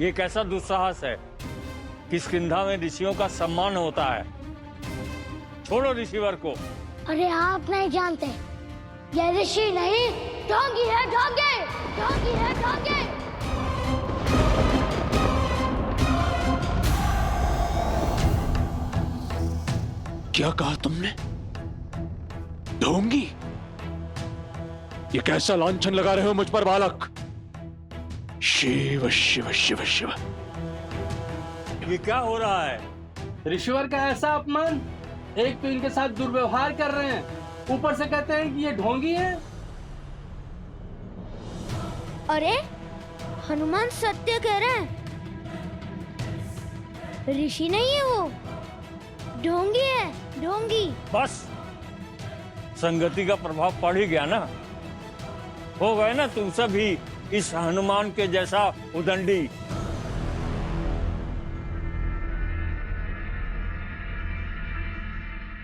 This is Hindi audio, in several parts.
ये कैसा दुस्साहस है? किष्किंधा में ऋषियों का सम्मान होता है। छोड़ो ऋषिवर को। अरे आप नहीं जानते, ये ऋषि नहीं ढोंगी है, ढोंगी ढोंगी है, ढोंगी। क्या कहा तुमने? ढोंगी? ये कैसा लांछन लगा रहे हो मुझ पर बालक? शिव शिव शिव शिव, ये क्या हो रहा है? ऋषिवर का ऐसा अपमान! एक तो इनके साथ दुर्व्यवहार कर रहे हैं, ऊपर से कहते हैं कि ये ढोंगी है। अरे हनुमान सत्य कह रहे हैं, ऋषि नहीं है वो, ढोंगी है, ढोंगी। बस, संगति का प्रभाव पड़ ही गया ना। हो गए ना तुम सभी इस हनुमान के जैसा उदंडी।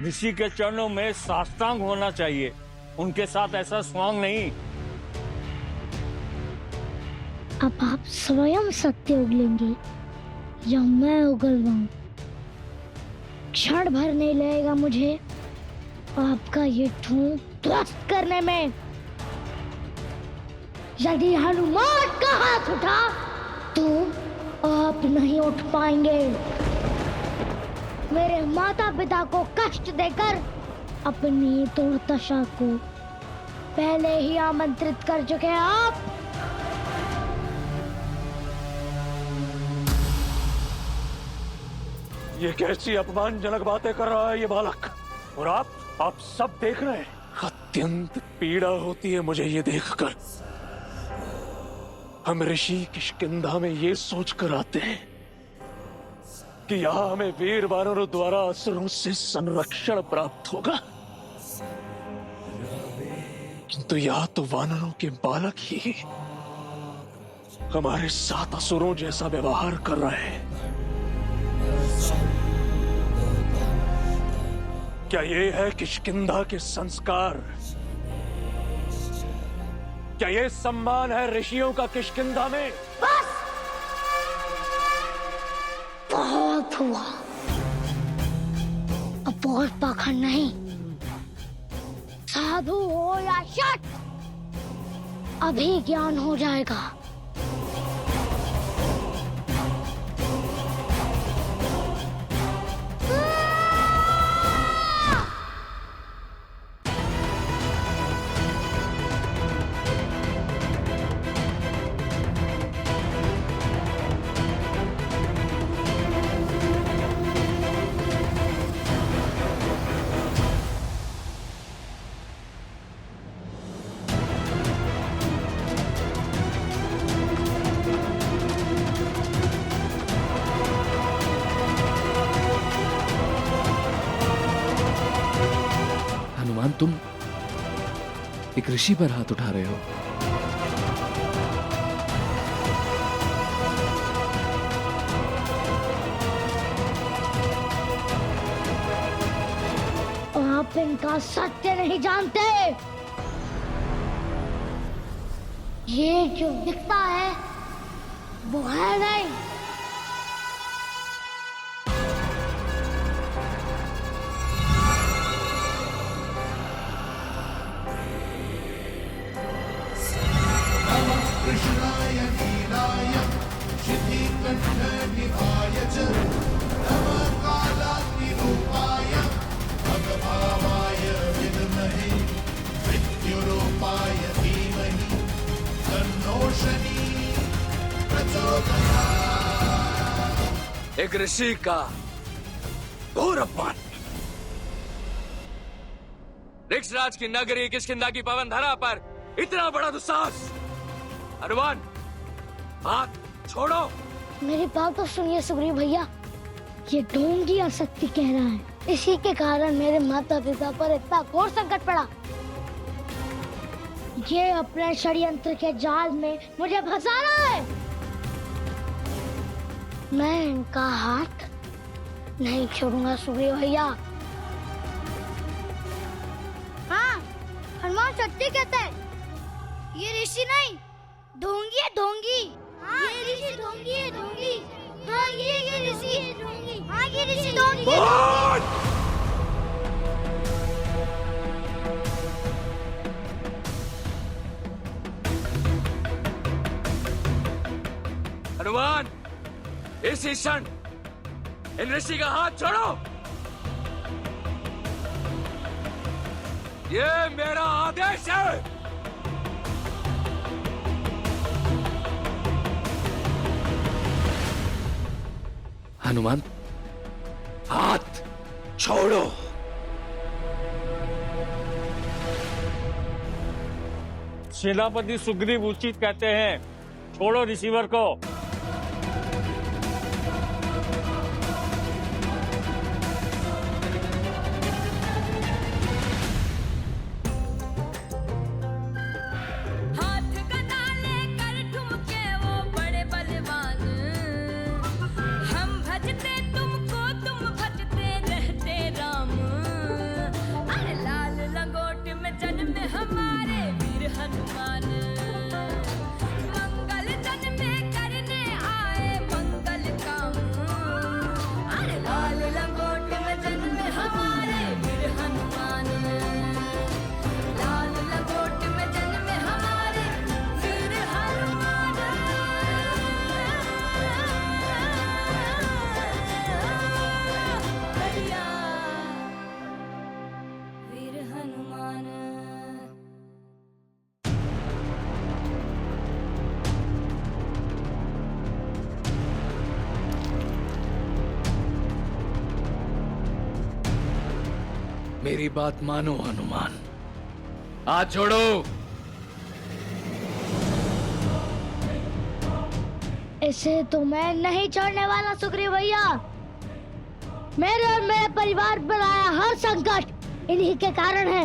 ऋषि के चरणों में साष्टांग होना चाहिए, उनके साथ ऐसा स्वांग नहीं। अब आप स्वयं सत्य उगलेंगे या मैं उगलवाऊं? क्षण भर नहीं लगेगा मुझे आपका ये ढोंग ध्वस्त करने में। यदि हनुमान का हाथ उठा तो आप नहीं उठ पाएंगे। मेरे माता पिता को कष्ट देकर अपनी दुर्दशा को पहले ही आमंत्रित कर चुके हैं आप। ये कैसी अपमानजनक बातें कर रहा है ये बालक, और आप सब देख रहे हैं। अत्यंत पीड़ा होती है मुझे ये देखकर। हम ऋषि किष्किंधा में ये सोच कर आते हैं कि यहाँ हमें वीर वानरों द्वारा असुरों से संरक्षण प्राप्त होगा, किंतु यहाँ तो वानरों के बालक ही हमारे साथ असुरों जैसा व्यवहार कर रहे हैं। क्या ये है किष्किंधा के संस्कार? क्या ये सम्मान है ऋषियों का किष्किंधा में? बस बहुत हुआ, अब बहुत पाखंड नहीं। साधु हो या शठ, अभी ज्ञान हो जाएगा। तुम एक ऋषि पर हाथ उठा रहे हो। आप इनका सत्य नहीं जानते। ये जो दिखता है वो है नहीं। एक ऋषि का घोर अपमान। ऋक्षराज की नगरी किष्किंधा की पवन धरा पर इतना बड़ा दुस्साहस। हनुमान, हाथ छोड़ो। मेरी बात तो सुनिए सुग्रीव भैया, ये ढोंगी असत्य कह रहा है। इसी के कारण मेरे माता पिता पर इतना घोर संकट पड़ा। ये अपने षड्यंत्र के जाल में मुझे फंसा रहा है। मैं इनका हाथ नहीं छोड़ूंगा सुग्रीव भैया। हाँ, हनुमान सत्य कहते हैं। ये ऋषि नहीं, ढोंगी है, ढोंगी। हाँ, ये ऋषि ढोंगी है, ढोंगी। हनुमान, इस क्षण इन ऋषि का हाथ छोड़ो। ये मेरा आदेश है। हनुमान, हाथ छोड़ो। सेनापति सुग्रीव उचित कहते हैं, छोड़ो रिसीवर को। हाथ गदा लेकर ठुमके वो बड़े बलवान, हम भजते तुमको तुम भजते रहते राम। अरे लाल लंगोट में जन्मे हमारे वीर हनुमान, मंगल जन में करने आए मंगल काम। अरे लाल लंगोट में जन्मे हमारे वीर हनुमान, लाल लंगोट में जन्मे हमारे वीर हनुमान। भैया वीर हनुमान। मेरी बात मानो हनुमान, हाथ छोड़ो। इसे तो मैं नहीं छोड़ने वाला सुग्रीव भैया। मेरे और मेरे परिवार पर आया हर संकट इन्हीं के कारण है।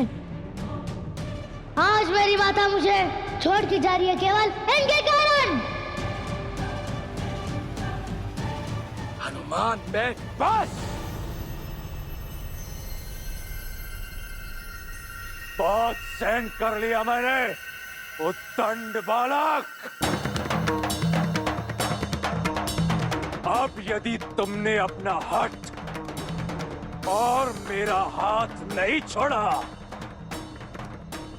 आज मेरी माता मुझे छोड़ के जा रही है केवल इनके कारण। हनुमान, बस बहुत सहन कर लिया मैंने, उद्दंड बालक। अब यदि तुमने अपना हट और मेरा हाथ नहीं छोड़ा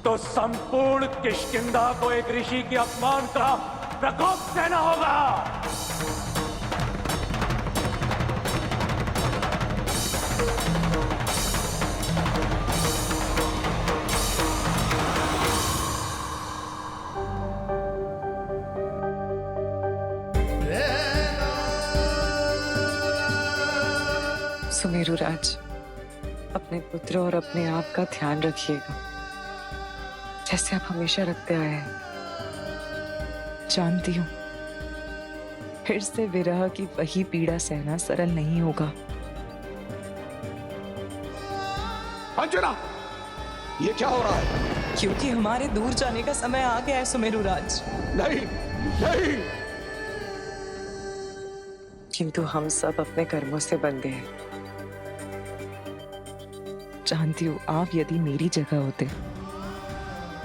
तो संपूर्ण किष्किंधा को एक ऋषि के अपमान का प्रकोप देना होगा। सुमेरु राज, अपने पुत्र और अपने आप का ध्यान रखिएगा, जैसे आप हमेशा रखते आए हैं। जानती हूँ फिर से विरह की वही पीड़ा सहना सरल नहीं होगा। अंजना, ये क्या हो रहा है? क्योंकि हमारे दूर जाने का समय आ गया है सुमेरु राज। नहीं, नहीं। किंतु हम सब अपने कर्मों से बंधे हैं। जानती हूँ आप यदि मेरी जगह होते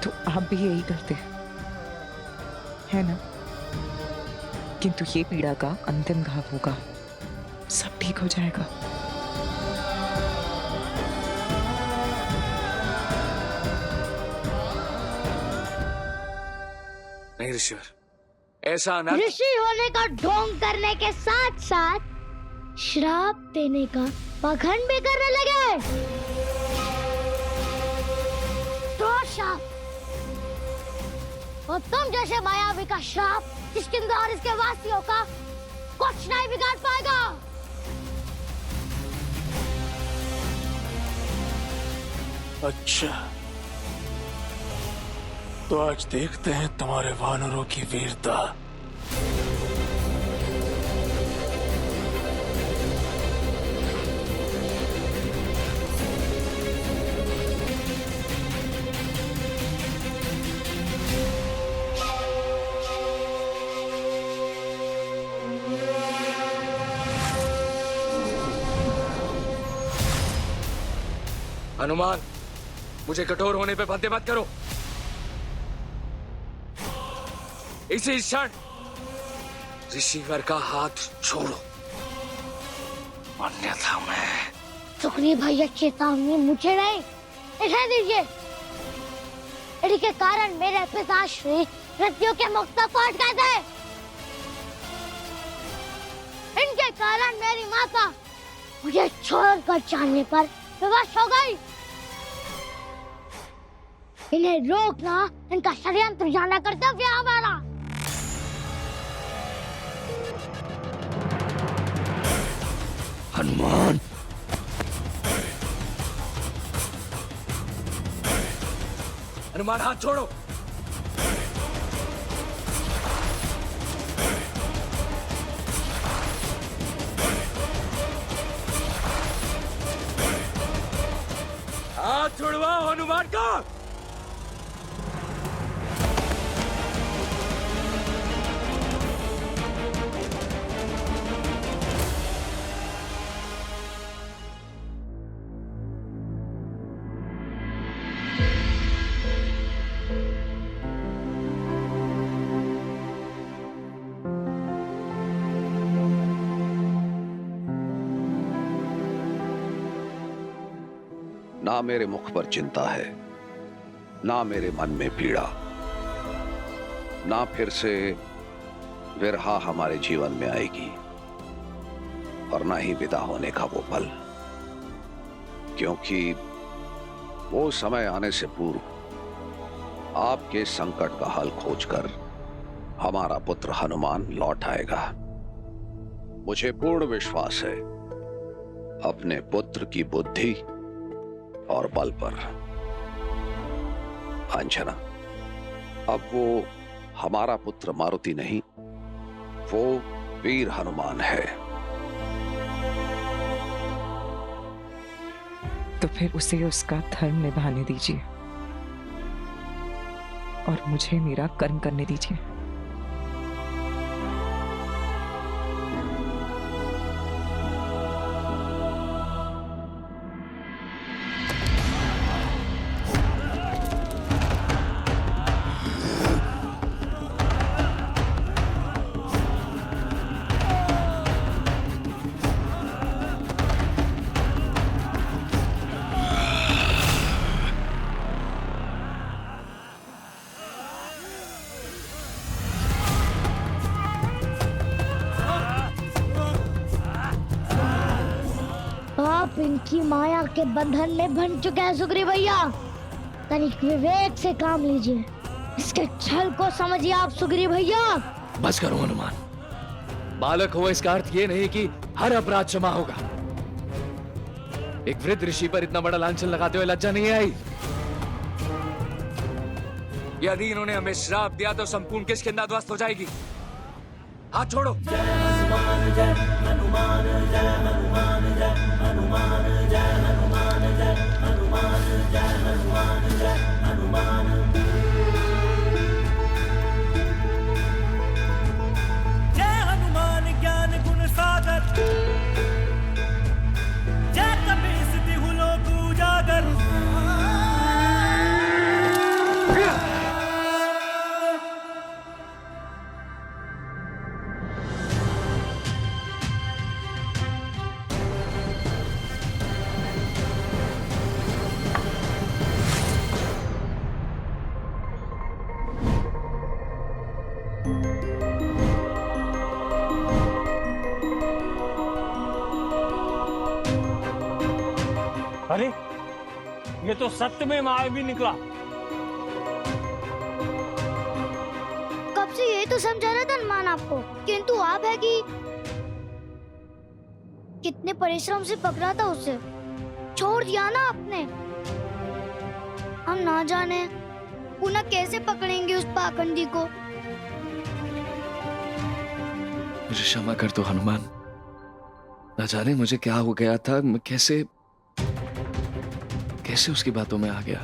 तो आप भी यही करते, है ना? किंतु ये पीड़ा का अंतिम घाव होगा, सब ठीक हो जाएगा। नहीं ऋषिवर, ऐसा ना। ऋषि होने का ढोंग करने के साथ साथ श्राप देने का पाखंड भी करने लगे। तो श्राप और तुम जैसे मायावी का श्राप किष्किंधा और इसके वासियों का कुछ नहीं बिगाड़ पाएगा। अच्छा, तो आज देखते हैं तुम्हारे वानरों की वीरता। हनुमान, मुझे कठोर होने पे बाध्य मत करो। इसी क्षण ऋषिवर का हाथ छोड़ो, अन्यथा मैं। सुग्रीव भैया, चेतावनी मुझे नहीं, इन्हें दीजिए। इनके कारण मेरे पिताश्री मृत्यु के मुक्त को अटका दे। और मेरी माता मुझे छोड़कर जाने पर विवश हो गई। इन्हें रोकना इनका षड्यंत्र जाना कर्तव्य है हमारा। हनुमान, हनुमान हाथ छोड़ो। हाथ छुड़वाओ हनुमान का। ना मेरे मुख पर चिंता है, ना मेरे मन में पीड़ा, ना फिर से विरहा हमारे जीवन में आएगी, और ना ही विदा होने का वो पल, क्योंकि वो समय आने से पूर्व आपके संकट का हल खोजकर हमारा पुत्र हनुमान लौट आएगा। मुझे पूर्ण विश्वास है अपने पुत्र की बुद्धि और बल पर। अंजना, अब वो हमारा पुत्र मारुति नहीं, वो वीर हनुमान है। तो फिर उसे उसका धर्म निभाने दीजिए और मुझे मेरा कर्म करने दीजिए। आप इनकी माया के बंधन में बन चुके हैं सुग्रीव भैया। तनिक विवेक से काम लीजिए, इसके छल को समझिए आप सुग्रीव भैया। बस करो हनुमान, बालक हो इसका अर्थ ये नहीं कि हर अपराध क्षमा होगा। एक वृद्ध ऋषि पर इतना बड़ा लांछन लगाते हुए लज्जा नहीं आई? यदि इन्होंने हमें श्राप दिया तो संपूर्ण किष्किंधा ध्वस्त हो जाएगी। हाथ छोड़ो। जय हनुमान ज्ञान गुण सागर, जय कपीस तिहु लोक उजागर। अरे ये तो सत्य में मायावी निकला। कब से यही तो समझा रहा था हनुमान आपको, किंतु आप है कि कितने परिश्रम से पकड़ा था उसे, छोड़ दिया ना आपने। हम ना जाने पुनः कैसे पकड़ेंगे उस पाखंडी को। मुझे क्षमा कर दो हनुमान, न जाने मुझे क्या हो गया था, मैं कैसे उसकी बातों में आ गया।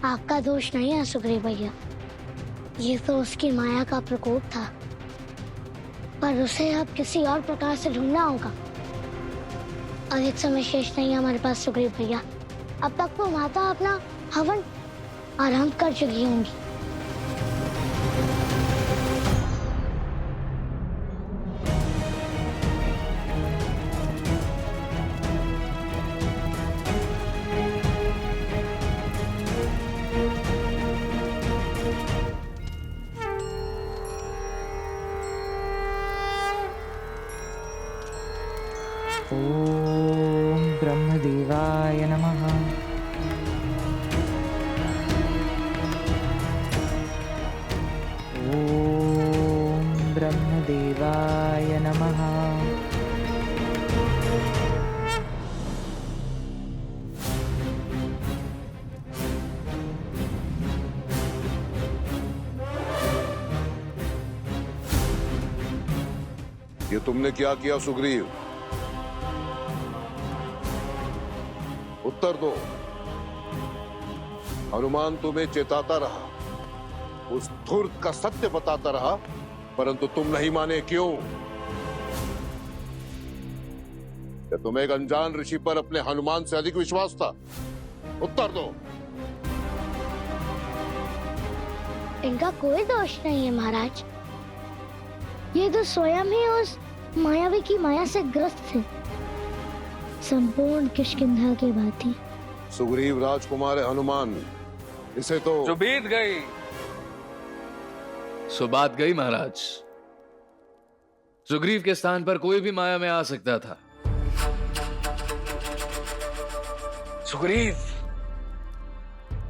आपका दोष नहीं है सुग्रीव भैया, ये तो उसकी माया का प्रकोप था, पर उसे अब किसी और प्रकार से ढूंढना होगा। अधिक समय शेष नहीं है हमारे पास सुग्रीव भैया। अब तक तो माता अपना हवन आरंभ कर चुकी होंगी। ओम ब्रह्मदेवाय नमः। ओम ब्रह्मदेवाय नमः। ये तुमने क्या किया सुग्रीव? उत्तर दो। हनुमान तुम्हें चेताता रहा, उस धूर्त का सत्य बताता रहा, परंतु तुम नहीं माने, क्यों? क्या तुम्हें एक अनजान ऋषि पर अपने हनुमान से अधिक विश्वास था? उत्तर दो। इनका कोई दोष नहीं है महाराज, ये तो स्वयं ही उस मायावी की माया से ग्रस्त थे, संपूर्ण किष्किंधा के भांति। सुग्रीव राजकुमार हनुमान, इसे तो जो बीत गई सो बात गई महाराज। सुग्रीव के स्थान पर कोई भी माया में आ सकता था।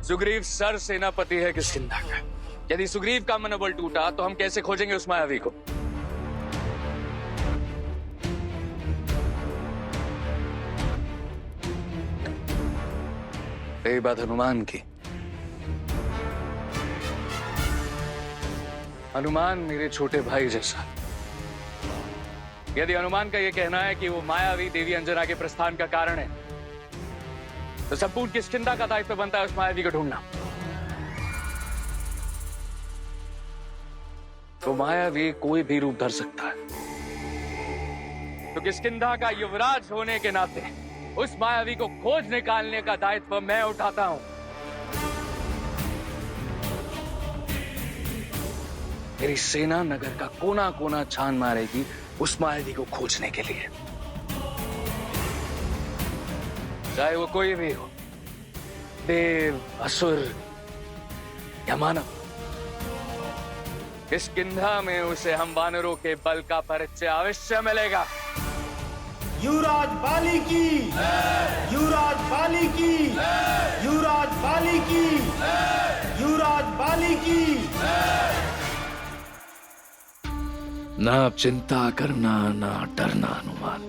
सुग्रीव सर सेनापति है किष्किंधा का। यदि सुग्रीव का मनोबल टूटा तो हम कैसे खोजेंगे उस मायावी को? यही बात हनुमान की। हनुमान मेरे छोटे भाई जैसा। यदि हनुमान का यह कहना है कि वो मायावी देवी अंजना के प्रस्थान का कारण है, तो संपूर्ण किष्किंधा का दायित्व बनता है उस मायावी को ढूंढना। तो मायावी कोई भी रूप धर सकता है, तो किष्किंधा का युवराज होने के नाते उस मायावी को खोज निकालने का दायित्व मैं उठाता हूं। मेरी सेना नगर का कोना कोना छान मारेगी उस मायावी को खोजने के लिए, चाहे वो कोई भी हो, देव, असुर या मानव। किष्किंधा में उसे हम वानरों के बल का परिचय अवश्य मिलेगा। युवराज बाली की, युवराज बाली की, युवराज बाली की, युवराज बाली की। ना अब चिंता करना, ना डरना हनुमान,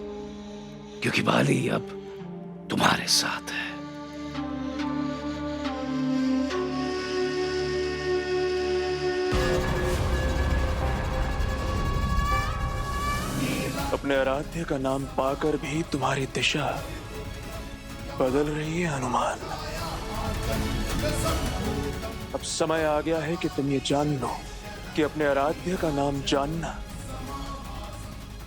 क्योंकि बाली अब तुम्हारे साथ है। अपने आराध्य का नाम पाकर भी तुम्हारी दिशा बदल रही है हनुमान। अब समय आ गया है कि तुम ये जान लो कि अपने आराध्य का नाम जानना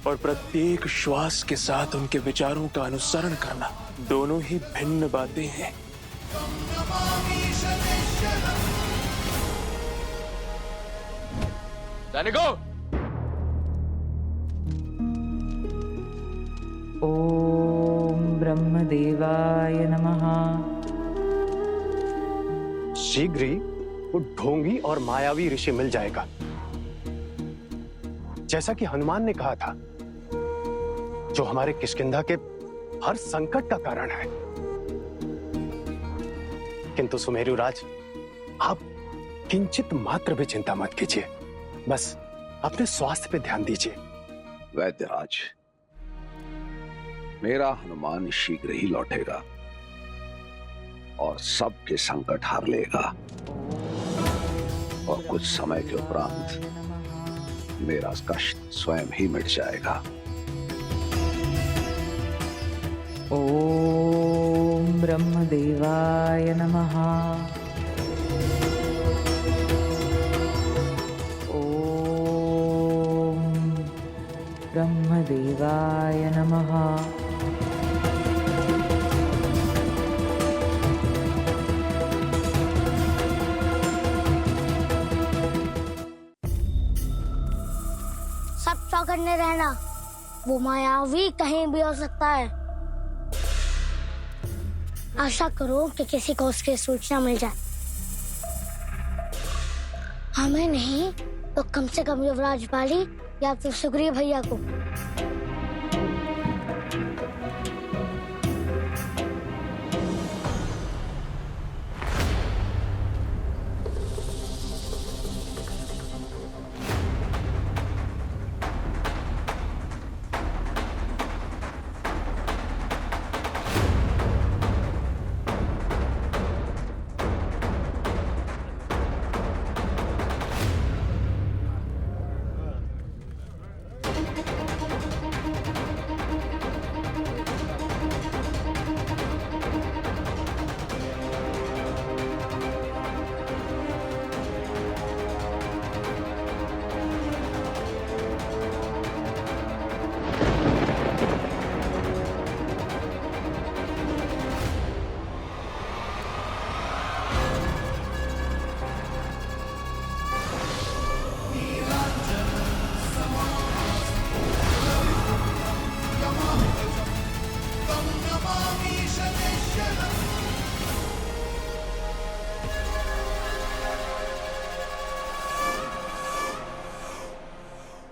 और प्रत्येक श्वास के साथ उनके विचारों का अनुसरण करना दोनों ही भिन्न बातें हैं। सैनिकों, ओम ब्रह्मदेवाय नमः। शीघ्र ही वो ढोंगी और मायावी ऋषि मिल जाएगा, जैसा कि हनुमान ने कहा था, जो हमारे किष्किंधा के हर संकट का कारण है। किंतु सुमेरु राज, आप किंचित मात्र भी चिंता मत कीजिए, बस अपने स्वास्थ्य पे ध्यान दीजिए। वैद्यराज, मेरा हनुमान शीघ्र ही लौटेगा और सबके संकट हार लेगा, और कुछ समय के उपरांत मेरा कष्ट स्वयं ही मिट जाएगा। ओम ब्रह्मदेवाय नमः। ओम ब्रह्मदेवाय नमः। सब चौकन्ने रहना, वो मायावी कहीं भी हो सकता है। आशा करो कि किसी को उसकी सूचना मिल जाए। हमें नहीं तो कम से कम युवराज बाली या फिर सुग्रीव भैया को।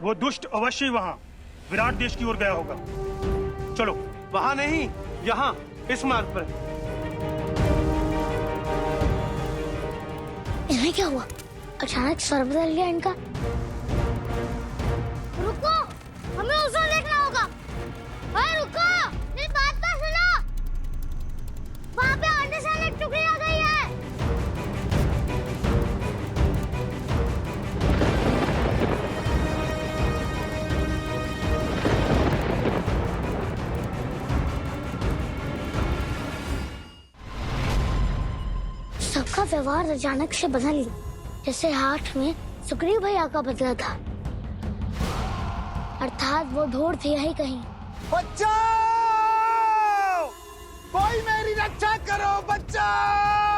वो दुष्ट अवश्य वहाँ विराट देश की ओर गया होगा। चलो। वहाँ नहीं, यहाँ, इस मार्ग पर। इन्हें क्या हुआ? अचानक सर बदल गया इनका। रुको, हमें उसे देखना होगा। अरे रुको, मेरी बात तो सुनो। वहाँ पे आने से अलग टुकड़ी आ गई है। सबका व्यवहार अचानक से बदल गया, जैसे हाथ में सुग्रीव भैया का बदला था। अर्थात वो ढूंढ थी यही कहीं। बचाओ! कोई मेरी रक्षा करो, बचाओ!